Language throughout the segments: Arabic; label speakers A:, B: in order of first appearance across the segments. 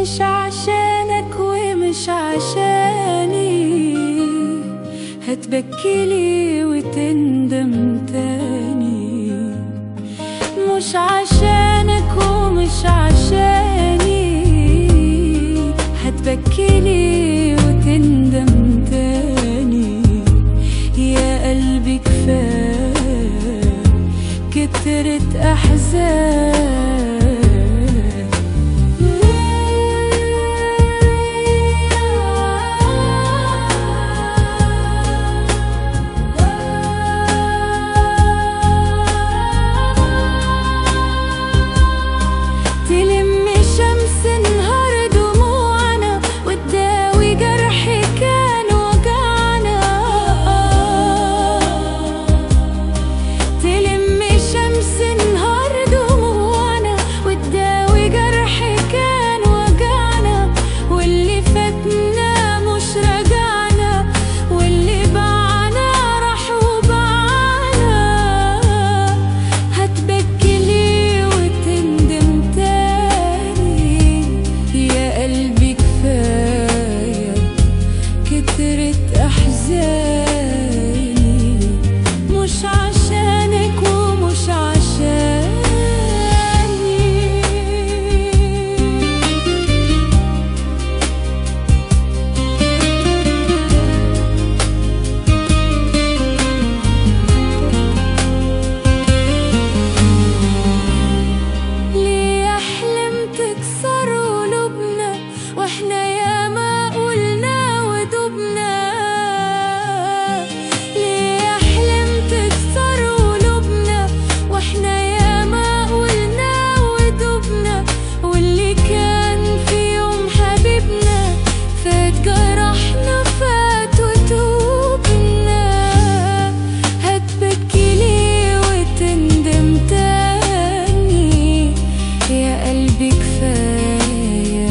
A: مش عشانك ومش عشاني، هتبكيلي وتندم تاني. مش عشانك ومش عشاني، هتبكيلي وتندم تاني. يا قلبي كفاية كترت أحزان. مش عشانك ومش عشاني. ليه أحلم تكسر قلوبنا واحنا ياما قلنا ودوبنا؟ ليه أحلم تكسر قلوبنا واحنا ياما قلنا ودوبنا؟ واللي كان في يوم حبيبنا فات جرحنا فات وتوبنا. هتبكيلي وتندم تاني. يا قلبي كفاية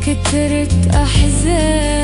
A: كترت أحزان.